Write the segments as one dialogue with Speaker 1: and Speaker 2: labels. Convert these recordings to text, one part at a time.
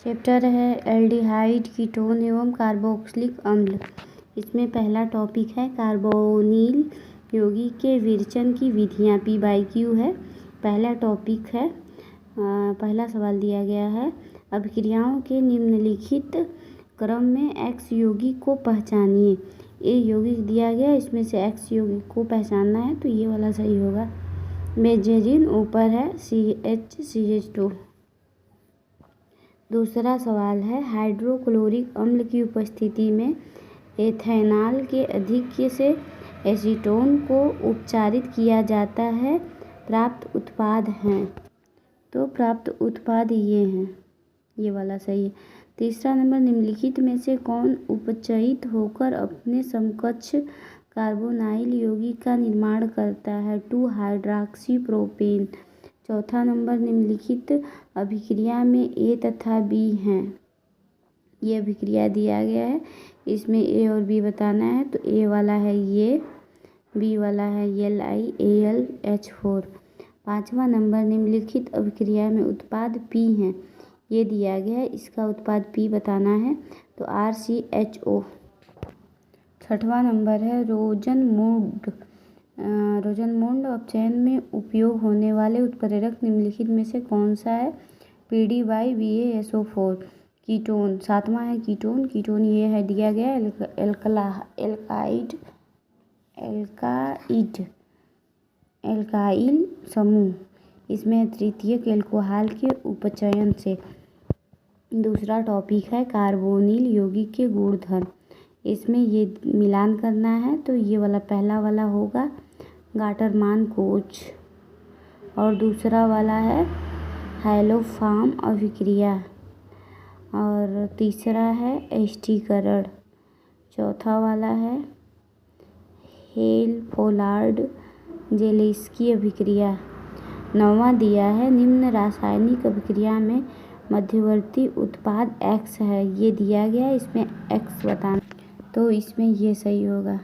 Speaker 1: Chapter है aldehyde, ketone एवं carboxylic अम्ल। इसमें पहला टॉपिक है कार्बोनिल यौगिक के विरचन की विधियाँ। P/Q है। पहला टॉपिक है, पहला सवाल दिया गया है, अभिक्रियाओं के निम्नलिखित क्रम में X यौगिक को पहचानिए। ए यौगिक दिया गया, इसमें से X यौगिक को पहचानना है, तो ये वाला सही होगा। बेंजीन ऊपर है, CH2। दूसरा सवाल है, हाइड्रोक्लोरिक अम्ल की उपस्थिति में एथेनॉल के अधिक्य से एसीटोन को उपचारित किया जाता है। प्राप्त उत्पाद हैं, तो प्राप्त उत्पाद ये हैं, ये वाला सही है। तीसरा नंबर, निम्नलिखित में से कौन उपचयित होकर अपने समकक्ष कार्बोनाइल यौगिक का निर्माण करता है? 2-हाइड्रॉक्सी प्रोपेन। चौथा नंबर, निम्नलिखित अभिक्रिया में ए तथा बी हैं। ये अभिक्रिया दिया गया है, इसमें ए और बी बताना है, तो ए वाला है ये, बी वाला है LiAlH4। पाँचवा नंबर, निम्नलिखित अभिक्रिया में उत्पाद पी हैं। ये दिया गया है, इसका उत्पाद पी बताना है, तो RCHO। छठवां नंबर है, रोजनमूड अपचयन में उपयोग होने वाले उत्प्रेरक निम्नलिखित में से कौन सा है? PDY-BaSO4। कीटोन। सातवां है कीटोन ये है दिया गया एल्काइल समूह, इसमें तृतीयक एल्कोहल के उपचयन से। दूसरा टॉपिक है कार्बोनिल यौगिक के गुणधर्म। इसमें ये मिलान करना है, तो ये वाला पहला वाला होगा गाटरमान कोच, और दूसरा वाला है हैलोफॉर्म अभिक्रिया, और तीसरा है एस्टीकरण। चौथा वाला है हेल-फोलार्ड जेलेस्की अभिक्रिया। नौवां दिया है, निम्न रासायनिक अभिक्रिया में मध्यवर्ती उत्पाद X है। ये दिया गया है, इसमें X बताना, तो इसमें ये सही होगा।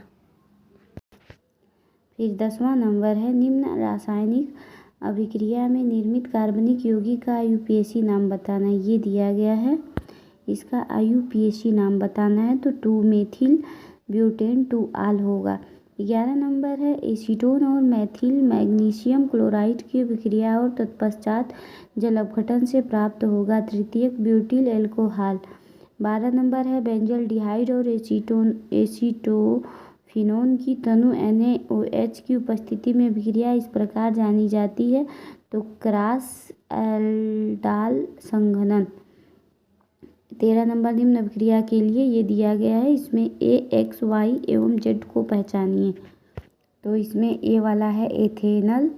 Speaker 1: फिर 10वां नंबर है, निम्न रासायनिक अभिक्रिया में निर्मित कार्बनिक यौगिक का IUPAC नाम बताना है। ये दिया गया है, इसका IUPAC नाम बताना है, तो 2-मेथिल ब्यूटेन 2-आल होगा। 11 नंबर है, एसीटोन और मेथिल मैग्नीशियम क्लोराइड की अभिक्रिया और तत्पश्चात जल अपघटन से प्राप्त होगा तृतीयक ब्यूटिल एल्कोहल। 12 नंबर है, बेंजल्डिहाइड और एसीटोफिनोन की तनु NaOH की उपस्थिति में अभिक्रिया इस प्रकार जानी जाती है, तो क्रॉस एल्डाल संघनन। 13 नंबर, निम्न अभिक्रिया के लिए ये दिया गया है, इसमें A, X, Y एवं Z को पहचानिए। तो इसमें A वाला है एथेनल,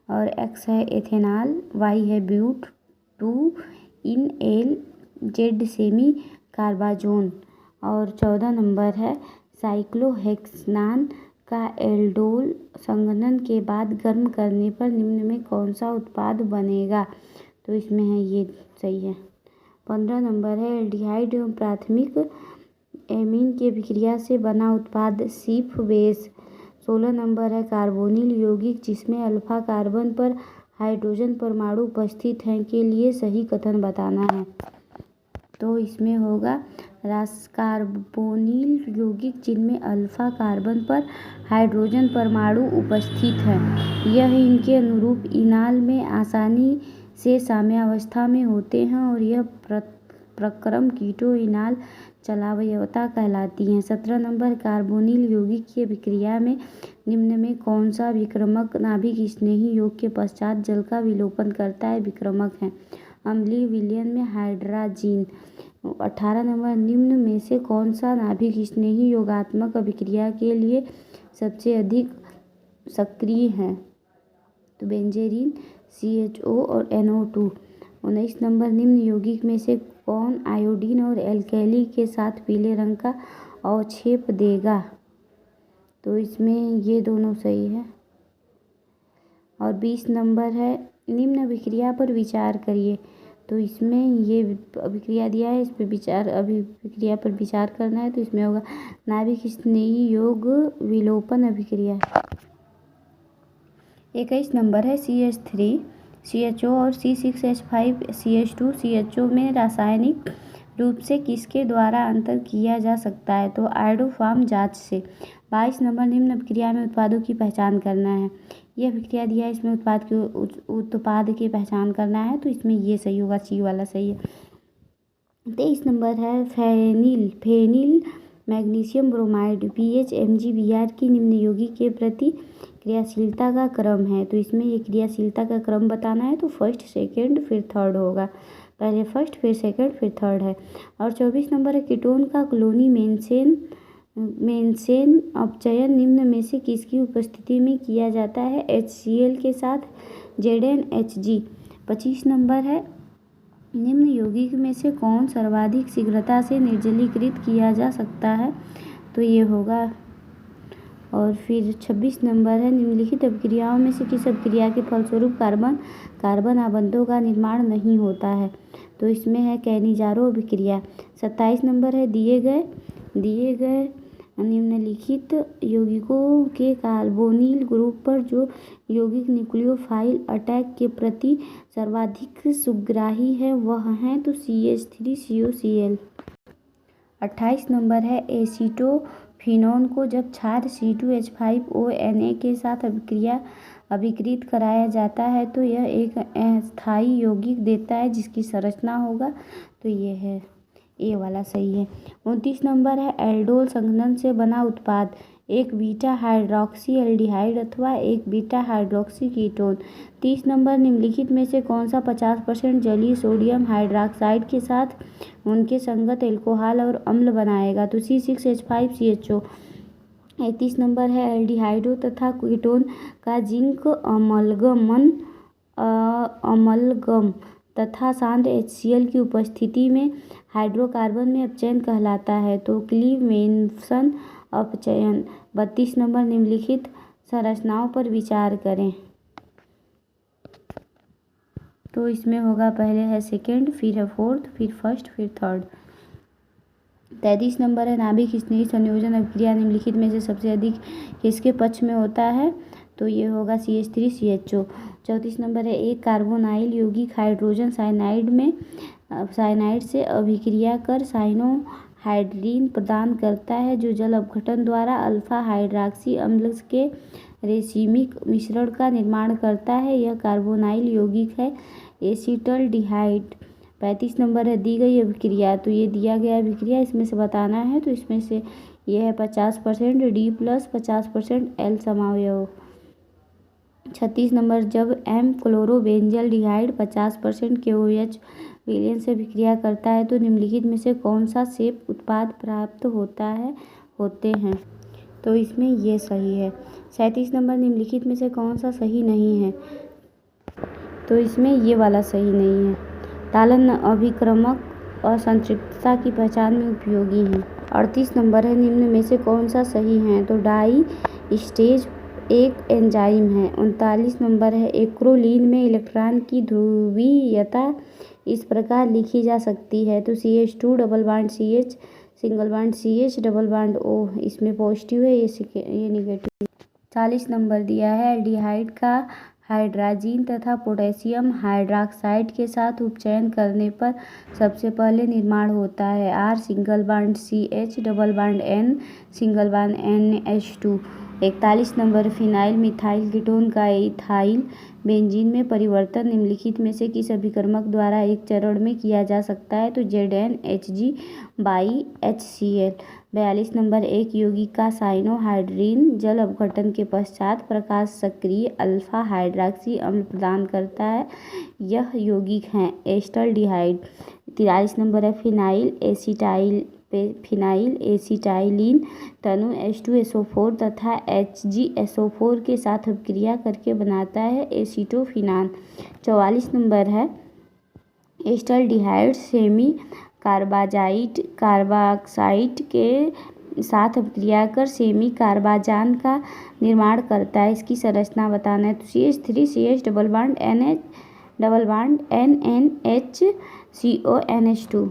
Speaker 1: और X है एथेनॉल, Y है ब्यूट, 2-इन-एल, Z सेमी कार्बाजोन। और 14 नंबर है, साइक्लोहेक्सनान का एल्डोल संघनन के बाद गर्म करने पर निम्न में कौन सा उत्पाद बनेगा? तो इसमें है ये सही है। 15 नंबर है, एल्डिहाइड एवं प्राथमिक एमीन की अभिक्रिया से बना उत्पाद सिफ बेस। 16 नंबर है, कार्बोनिल यौगिक जिसमें अल्फा कार्बन पर हाइड्रोजन परमाणु उपस्थित हैं के लिए सही कथन बताना है, तो इसमें होगा कार्बोनिल यौगिक जिनमें अल्फा कार्बन पर हाइड्रोजन परमाणु उपस्थित हैं, यह इनके अनुरूप इनाल में आसानी से साम्यावस्था में होते हैं, और यह प्रक्रम कीटो इनाल चलावयवता कहलाती हैं। 17 नंबर, कार्बोनिल यौगिक की अभिक्रिया में निम्न में कौन सा विक्रमक नाभिक स्नेही योग के पश्चात जल का विलोपन करता है? विक्रमक है अम्लीय विलयन में हाइड्राजीन। 18 नंबर, निम्न में से कौन सा नाभिक स्नेही योगात्मक अभिक्रिया के लिए सबसे अधिक सक्रिय है? तो बेंजीन, CHO और NO2। 19 नंबर, निम्न यौगिक में से कौन आयोडीन और एल्कली के साथ पीले रंग का अवक्षेप देगा? तो इसमें ये दोनों सही है। और 20 नंबर है, निम्न अभिक्रिया पर विचार करिए। तो इसमें ये अभिक्रिया दिया है, इस पर अभिक्रिया पर विचार करना है, तो इसमें होगा नाभिक स्नेही योग विलोपन अभिक्रिया। 21 नंबर है, CH3 CHO और C6H5CH2 CHO में रासायनिक रूप से किसके द्वारा अंतर किया जा सकता है? तो आयोडोफॉर्म जांच से। 22 नंबर, निम्न अभिक्रिया में उत्पादों की पहचान करना है। यह अभिक्रिया दिया है, इसमें उत्पाद की पहचान करना है, तो इसमें ये सही होगा, सी वाला सही है। 23 नंबर है phenyl magnesium bromide pH MgBr की निम्न यौगिक के प्रति क्रियाशीलता का क्रम है, तो इसमें ये क्रियाशीलता का क्रम बताना है, तो फर्स्ट सेकंड फिर थर्ड होगा, पहले फर्स्ट फिर सेकंड फिर थर्ड है। और 24 नंबर है कीटोन का क्लोनी मेन्सेन अपचयन निम्न में से किसकी उपस्थिति में किया जाता है? HCl के साथ ZnHg। 25 नंबर है निम्न यौगिक में से कौन सर्वाधिक शीघ्रता से निर्जलीकृत किया जा सकता है? तो ये होगा। और फिर 26 नंबर है निम्नलिखित अभिक्रियाओं में से किस अभिक्रिया के फलस्वरूप कार्बन आबंधों का निर्माण नहीं होता है? तो इसमें है कैनिजारो अभिक्रिया। 27 नंबर है दिए गए निम्नलिखित यौगिकों के कार्बोनिल ग्रुप पर जो यौगिक न्यूक्लियोफाइल अटैक के प्रति सर्वाधिक सुग्राही है वह है तो CH3COCl। 28 नंबर है एसीटोफिनोन को जब क्षार C2H5ONa के साथ अभिक्रित कराया जाता है तो यह एक अस्थायी यौगिक देता है जिसकी संरचना होगा, तो ये है ए वाला सही है। 29 नंबर है एल्डोल संघनन से बना उत्पाद एक बीटा हाइड्रोक्सी एल्डिहाइड अथवा एक बीटा हाइड्रोक्सी कीटोन। 30 नंबर निम्नलिखित में से कौन सा 50% जलीय सोडियम हाइड्रॉक्साइड के साथ उनके संगत एल्कोहल और अम्ल बनाएगा? तो C6H5CHO। 31 नंबर है एल्डिहाइडों तथा कीटोन का जिंक अमलगम तथा सांद्र HCl की उपस्थिति में हाइड्रोकार्बन में अपचयन कहलाता है, तो क्लीवेन्सन अपचयन। 32 नंबर निम्नलिखित संरचनाओं पर विचार करें, तो इसमें होगा पहले है सेकंड, फिर है फोर्थ, फिर फर्स्ट, फिर थर्ड। 33 नंबर है नाभिक स्नेही संयोजन अभिक्रिया निम्नलिखित में से सबसे अधिक किसके पक्ष में होता है? तो ये होगा CH3CHO। 34 नंबर है एक कार्बोनाइल यौगिक हाइड्रोजन साइनाइड से अभिक्रिया कर साइनोहाइड्रीन प्रदान करता है जो जल अपघटन द्वारा अल्फा हाइड्रॉक्सी अम्ल के रेसिमिक मिश्रण का निर्माण करता है, यह कार्बोनाइल यौगिक है एसीटल्डिहाइड। 35 नंबर है दी गई अभिक्रिया, तो ये दिया गया अभिक्रिया इसमें से बताना है, तो इसमें से ये है 50% D प्लस 50% L समावयव। 36 नंबर जब M क्लोरोबेंजल्डिहाइड 50% KOH विलयन से अभिक्रिया करता है तो निम्नलिखित में से कौन सा सेप उत्पाद प्राप्त होते हैं? तो इसमें ये सही है। 37 नंबर निम्नलिखित में से कौन सा सही नहीं है? तो इसमें ये वाला सही नहीं है। तालन अभिक्रमक और संतृप्तता की पहचान में उपयोगी हैं। 38 नंबर है निम्न में से कौन सा सही है? तो डाई स्टेज एक एंजाइम है। 39 नंबर है एक्रोलीन में इलेक्ट्रॉन की ध्रुवीयता इस प्रकार लिखी जा सकती है, तो CH2 double bond CH single bond CH double bond O, इसमें पॉजिटिव है, ये निगेटिव। 40 नंबर दिया है एल्डिहाइड का हाइड्राजीन तथा पोटेशियम हाइड्रॉक्साइड के साथ उपचयन करने पर सबसे पहले निर्माण होता है R single bond CH double bond N single bond NH2। 41 number phenyl methyl ketone का इथाइल बेंजीन में परिवर्तन निम्नलिखित में से किस अभिकर्मक द्वारा एक चरण में किया जा सकता है? तो ZnHg/HCl। 42 नंबर एक यौगिक का साइनोहाइड्रीन जल अपघटन के पश्चात प्रकाश सक्रिय अल्फा हाइड्रॉक्सी अम्ल प्रदान करता है, यह यौगिक हैं एस्टल्डिहाइड। 43 नंबर है फिनाइल एसिटाइलिन तनु H2SO4 तथा HgSO4 के साथ अभिक्रिया करके बनाता है एसीटोफिनान। 44 नंबर है एस्टल्डिहाइड सेमी कार्बाक्साइड के साथ अभिक्रिया कर सेमी कार्बाजान का निर्माण करता है, इसकी संरचना बताना है, तो CH3CH double bond NNHCONH2।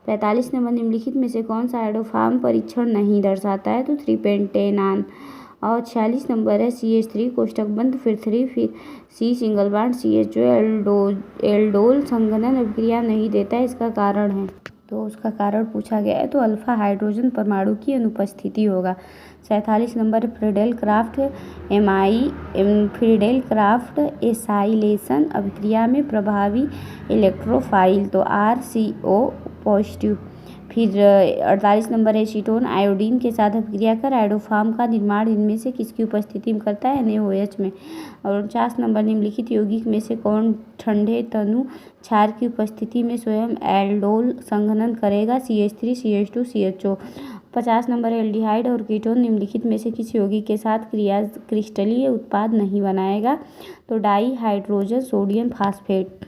Speaker 1: 45 number निम्नलिखित में से कौन सा आयोडोफॉर्म परीक्षण नहीं दर्शाता है? तो 3-पेंटेनान। और 46 नंबर है CH3 कोष्टक बंद, फिर 3, फिर C single bond CH aldol संघनन अभिक्रिया नहीं देता है, इसका कारण है। तो उसका कारण पूछा गया है तो अल्फा हाइड्रोजन परमाणु की अनुपस्थिति होगा। 47 नंबर फ्रीडेल क्राफ्ट एसाइलेशन अभिक्रिया में प्रभावी इलेक्ट्रोफाइल तो RCO पॉजिटिव। फिर 48 नंबर एसीटोन आयोडीन के साथ अभिक्रिया कर आयोडोफार्म का निर्माण इनमें से किसकी उपस्थिति में करता है? NaOH में। और 49 नंबर निम्नलिखित यौगिक में से कौन ठंडे तनु क्षार की उपस्थिति में स्वयं एल्डोल संघनन करेगा? CH3 CH2 CHO। 50 number aldehyde और कीटोन निम्नलिखित में से किस यौगिक के साथ क्रिस्टलीय उत्पाद नहीं बनाएगा? तो di hydrogen sodium phosphate.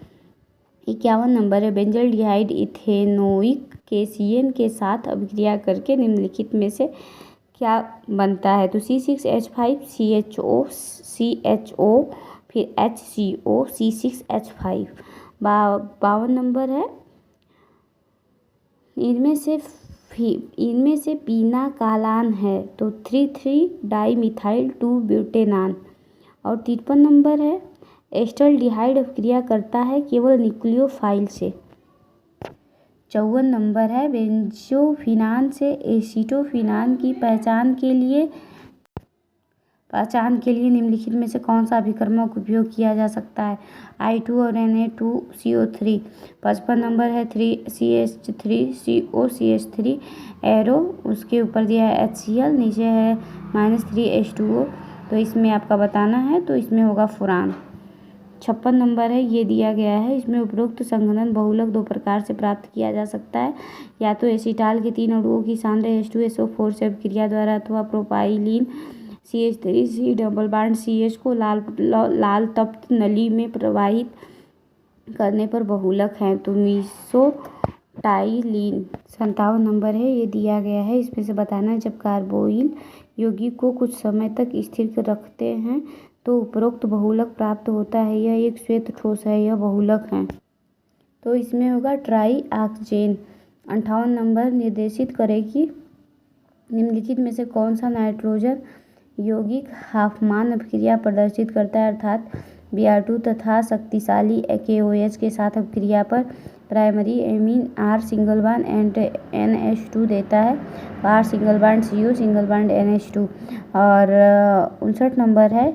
Speaker 1: 51 number है बेंजल्डिहाइड इथेनोइक KCN के साथ अभिक्रिया करके निम्नलिखित में से क्या बनता है? तो C6H5 CHO फिर HCO C6H5। 52 नंबर है इनमें से पीना कालान है तो 3,3 डाईमिथाइल 2 ब्यूटेनान। और 53 नंबर है एस्टल्डिहाइड अभिक्रिया करता है केवल न्यूक्लियोफाइल से। 54 नंबर है बेंजोफिनान से एसीटोफिनान की पहचान के लिए निम्नलिखित में से कौन सा अभिकर्मक उपयोग किया जा सकता है? I2 और Na2CO3। 55 नंबर है 3CH3CO CH3 एरो, उसके ऊपर दिया है HCl, नीचे है -3H2O। तो इसमें आपका बताना है तो इसमें होगा फुरान। 56 नंबर है ये दिया गया है, इसमें उपरोक्त संघनन बहुलक 2 प्रकार से प्राप्त किया जा सकता है, या तो एसीटाल के 3 अणुओं की सांद्र H2SO4 से अभिक्रिया द्वारा अथवा propylene CH3C double bond CH को लाल तप्त नली में प्रवाहित करने पर बहुलक हैं तो मीसोटाइलीन। 57 नंबर है ये दिया गया है, इसमें से बताना है जब कार्बोइल यौगिक को कुछ समय तक स्थिर रखते हैं तो उपरोक्त बहुलक प्राप्त होता है। यह एक श्वेत ठोस है, यह बहुलक है तो इसमें होगा ट्राई ऑक्सीजन। 58 नंबर निर्देशित करेगी निम्नलिखित में से कौन सा नाइट्रोजन यौगिक हाफमान अभिक्रिया प्रदर्शित करता है, अर्थात Br2 तथा शक्तिशाली KOH के साथ अभिक्रिया पर primary amine R single bond and NH2 देता है, R single bond CO single bond NH2। और 59 नंबर है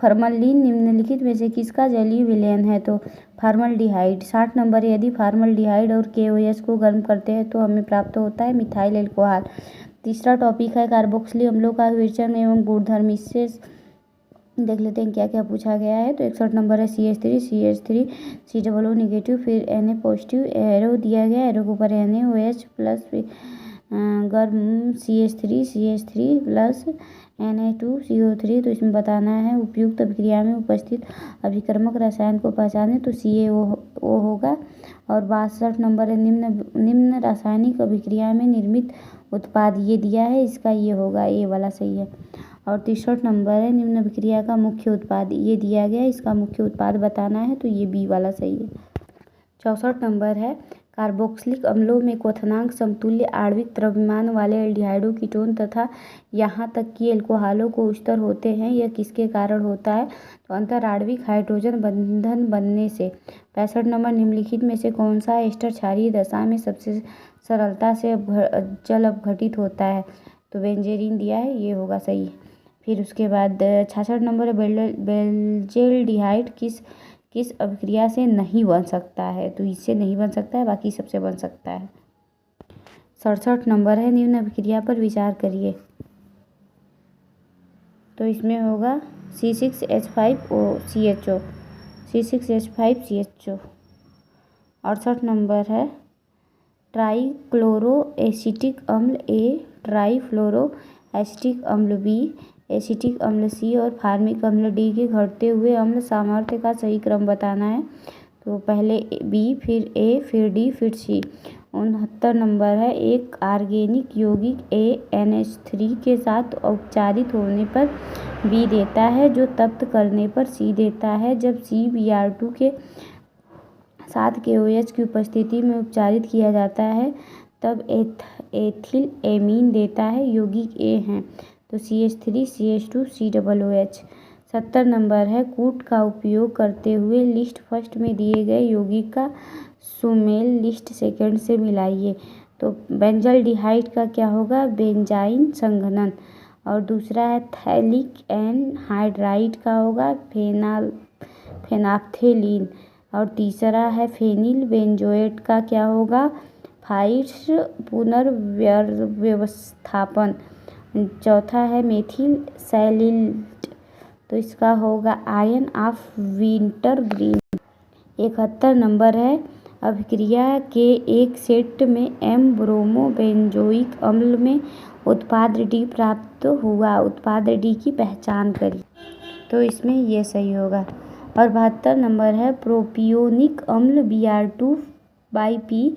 Speaker 1: फॉर्मलिन निम्नलिखित में से किसका जलीय विलयन है? तो फॉर्मल्डिहाइड। 60 नंबर यदि फॉर्मल्डिहाइड और KOH को गर्म करते हैं तो हमें प्राप्त होता है मिथाइल एल्कोहल। तीसरा टॉपिक है कार्बोक्सिलिक अम्लों का विवेचन एवं गुणधर्म, इससे देख लेते हैं क्या क्या पूछा गया है। तो 61 नंबर है CH3 COO निगेटिव, फिर Na पॉजिटिव, एरो दिया गया, एरो के ऊपर NaOH प्लस गर्म CH3 प्लस Na2CO3। तो इसमें बताना है उपयुक्त अभिक्रिया में उपस्थित अभिकर्मक रसायन को पहचाने तो CaO होगा। और 62 नंबर है निम्न रासायनिक अभिक्रिया में निर्मित उत्पाद ये दिया है, इसका ये होगा, ये वाला सही है। और 63 नंबर है निम्न अभिक्रिया का मुख्य उत्पाद ये दिया गया, इसका मुख्य उत्पाद बताना है तो ये बी वाला सही है। 64 नंबर है कार्बोक्सिलिक अम्लों में क्वथनांक समतुल्य आणविक द्रव्यमान वाले एल्डिहाइडों कीटोन तथा यहाँ तक कि एल्कोहलों को उच्चतर होते हैं, यह किसके कारण होता है? तो अंतर आणविक हाइड्रोजन बंधन बनने से। 65 नंबर निम्नलिखित में से कौन सा एस्टर क्षारीय दशा में सबसे सरलता से जल अपघटित होता है? तो बेंजेरीन दिया है, ये होगा सही। फिर उसके बाद 66 नंबर बेंजल्डिहाइड किस अभिक्रिया से नहीं बन सकता है? तो इससे नहीं बन सकता है, बाकी सबसे बन सकता है। 67 नंबर है निम्न अभिक्रिया पर विचार करिए तो इसमें होगा C6H5CHO। 68 नंबर है ट्राइक्लोरो एसिटिक अम्ल A, ट्राइफ्लोरो एसिटिक अम्ल B, एसिटिक अम्ल C और फार्मिक अम्ल D के घटते हुए अम्ल सामर्थ्य का सही क्रम बताना है। तो पहले B, फिर A, फिर D, फिर C। 69 नंबर है एक ऑर्गेनिक यौगिक NH3 के साथ उपचारित होने पर B देता है, जो तप्त करने पर C देता है। जब C Br2 के साथ KOH की उपस्थिति में उपचारित किया जाता है तब एथिल एमीन देता है, यौगिक A है। तो CH3 CH2 COOH। 70 नंबर है कूट का उपयोग करते हुए लिस्ट फर्स्ट में दिए गए यौगिक का सुमेल लिस्ट सेकंड से मिलाइए। तो बेंजल्डिहाइड का क्या होगा, बेंजाइन संघनन। और दूसरा है थैलिक एनहाइड्राइड का होगा फेनाफ्थेलीन। और तीसरा है फेनिल बेंजोएट का क्या होगा, फाइट्स पुनर्व्यवस्थापन। चौथा है मेथिल सैलिल्ट, तो इसका होगा ion of winter green. 71 number है अभिक्रिया के एक सेट में एम ब्रोमो बेंजोइक अम्ल में उत्पाद डी प्राप्त हुआ, उत्पाद डी की पहचान करी। तो इसमें ये सही होगा। और 72 नंबर है प्रोपियोनिक अम्ल Br2/P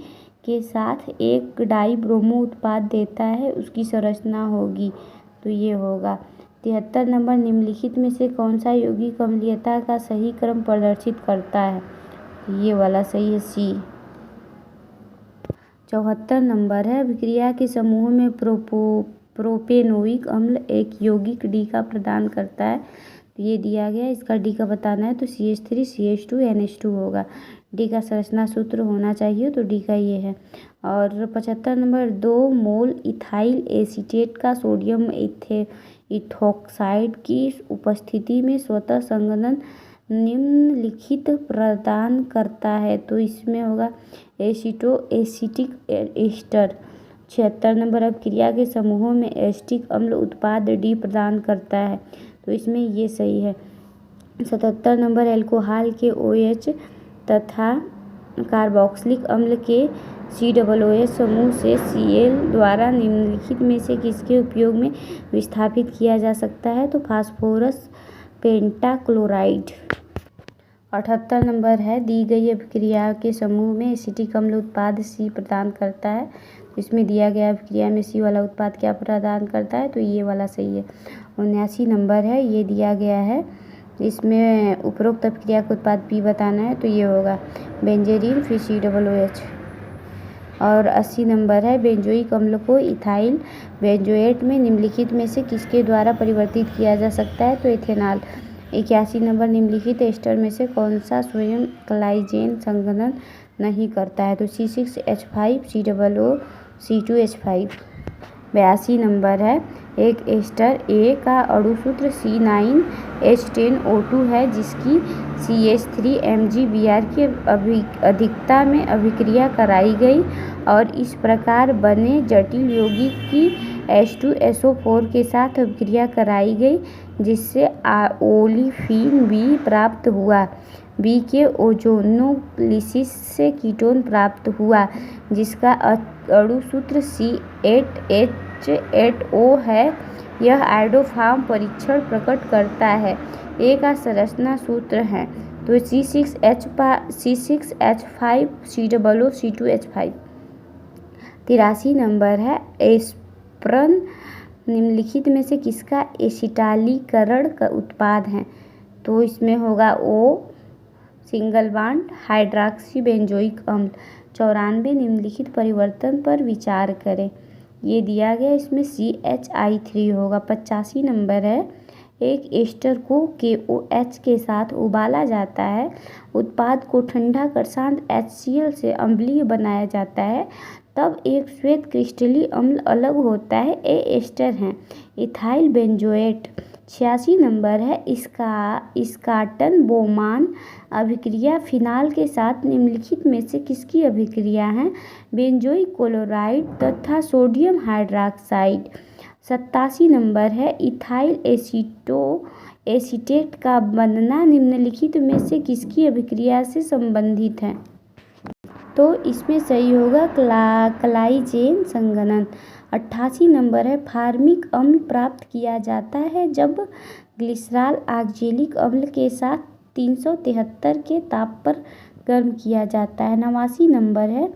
Speaker 1: के साथ एक डाई ब्रोमो उत्पाद देता है, उसकी संरचना होगी, तो ये होगा। 73 नंबर निम्नलिखित में से कौन सा यौगिक अम्लीयता का सही क्रम प्रदर्शित करता है, ये वाला सही है सी। 74 नंबर है अभिक्रिया के समूह में प्रोपेनोइक अम्ल एक यौगिक डी का प्रदान करता है, ये दिया गया, इसका डी का बताना है, तो CH3 CH2 NH2 होगा। डी का संरचना सूत्र होना चाहिए, तो डी का ये है। और 75 नंबर 2 मोल इथाइल एसीटेट का सोडियम इथोक्साइड की उपस्थिति में स्वतः संघनन निम्नलिखित प्रदान करता है, तो इसमें होगा एसिटिक एस्टर। 76 नंबर अभिक्रिया के समूहों में एसिटिक अम्ल उत्पाद डी प्रदान करता है, तो इसमें ये सही है। 77 नंबर एल्कोहल के OH तथा कार्बोक्सिलिक अम्ल के COOH समूह से Cl द्वारा निम्नलिखित में से किसके उपयोग में विस्थापित किया जा सकता है, तो फास्फोरस पेंटाक्लोराइड। 78 नंबर है दी गई अभिक्रिया के समूह में एसिटिक अम्ल उत्पाद C प्रदान करता है, इसमें दिया गया अभिक्रिया में C वाला उत्पाद क्या प्रदान करता है, तो ये वाला सही है। 79 नंबर है ये दिया गया है, इसमें उपरोक्त अभिक्रिया का उत्पाद P बताना है, तो ये होगा बेंजेरीन फिर COOH। और 80 नंबर है बेंजोइक अम्ल को इथाइल बेंजोएट में निम्नलिखित में से किसके द्वारा परिवर्तित किया जा सकता है, तो इथेनॉल। 81 नंबर निम्नलिखित एस्टर में से कौन सा स्वयं क्लाइजेन संघनन नहीं करता है, तो C6H5 COO C2H5। 82 नंबर है एक एस्टर A का अणु सूत्र C9H10O2 है, जिसकी CH3MgBr की अधिकता में अभिक्रिया कराई गई और इस प्रकार बने जटिल यौगिक की H2SO4 के साथ अभिक्रिया कराई गई, जिससे ओलिफिन B प्राप्त हुआ। B के ओजोनोलिसिस से कीटोन प्राप्त हुआ, जिसका अणु सूत्र C8H8O है। यह आइडोफॉर्म परीक्षण प्रकट करता है। A का संरचना सूत्र है, तो C6H5 COO C2H5। 83 नंबर है एस्प्रिन निम्नलिखित में से किसका एसिटालीकरण का उत्पाद है, तो इसमें होगा O single bond hydroxy benzoic अम्ल। 94 निम्नलिखित परिवर्तन पर विचार करें, ये दिया गया, इसमें CHI3 होगा। 85 नंबर है एक एस्टर को KOH के साथ उबाला जाता है, उत्पाद को ठंडा कर शांत HCl से अम्लीय बनाया जाता है, तब एक श्वेत क्रिस्टलीय अम्ल अलग होता है, ये एस्टर हैं इथाइल बेंजोएट। 86 नंबर है स्कॉटन बोमान अभिक्रिया फिनाल के साथ निम्नलिखित में से किसकी अभिक्रिया है, बेंजोइक क्लोराइड तथा सोडियम हाइड्रॉक्साइड। 87 नंबर है इथाइल एसीटेट का बनना निम्नलिखित में से किसकी अभिक्रिया से संबंधित है, तो इसमें सही होगा क्लाइजेन संघनन। 88 नंबर है फार्मिक अम्ल प्राप्त किया जाता है जब ग्लिसरॉल ऑक्जेलिक अम्ल के साथ 373 के ताप पर गर्म किया जाता है। 89 नंबर है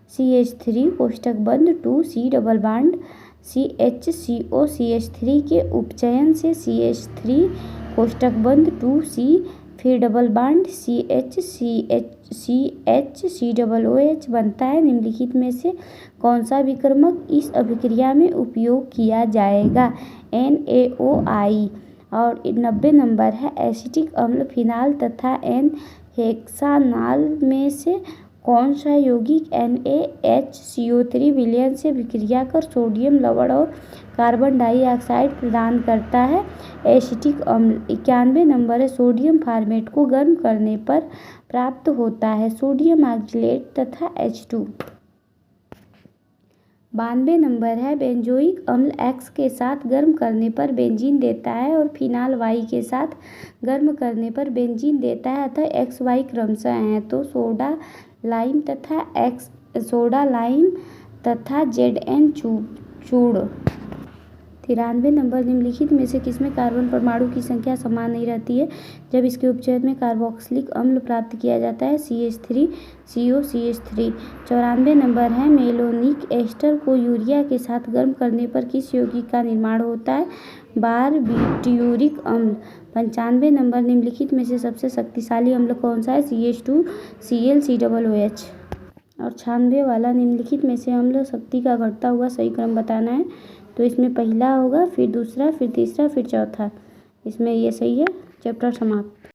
Speaker 1: CH3 कोष्ठक बंद 2C double bond CHCO CH3 के उपचयन से CH3 कोष्ठक बंद 2C फिर डबल बॉन्ड CH बनता है। निम्नलिखित में से कौन सा विक्रमक इस अभिक्रिया में उपयोग किया जाएगा? NaOI। और 90 नंबर है, एसिटिक अम्ल फिनाल तथा N-हेक्सानॉल में से कौन सा यौगिक NaHCO3 विलयन से विक्रिया कर सोडियम लवण और कार्बन डाइऑक्साइड प्रदान करता है? एसिटिक अम्ल। 91 नंबर है, सोडियम फॉर्मेट को गर्म करने पर प्राप्त होता है सोडियम ऑक्जेलेट तथा H2। 92 नंबर है, बेंजोइक अम्ल X के साथ गर्म करने पर बेंजीन देता है और फिनाल Y के साथ गर्म करने पर बेंजीन देता है, अतः XY क्रमशः हैं। तो सोडा लाइम तथा ZN चूर्ण। 93 नंबर, निम्नलिखित में से किसमें कार्बन परमाणु की संख्या समान नहीं रहती है जब इसके उपचयन में कार्बोक्सिलिक अम्ल प्राप्त किया जाता है? CH3COCH3। 94 नंबर है, मेलोनिक एस्टर को यूरिया के साथ गर्म करने पर किस यौगिक का निर्माण होता है? बारबिट्यूरिक अम्ल। 95 नंबर, निम्नलिखित में से सबसे शक्तिशाली अम्ल कौन सा है? CH2ClCOOH। और 96 वाला, निम्नलिखित में से अम्ल शक्ति का घटता हुआ सही क्रम बताना है। तो इसमें पहला होगा, फिर दूसरा, फिर तीसरा, फिर चौथा। इसमें ये सही है। चैप्टर समाप्त।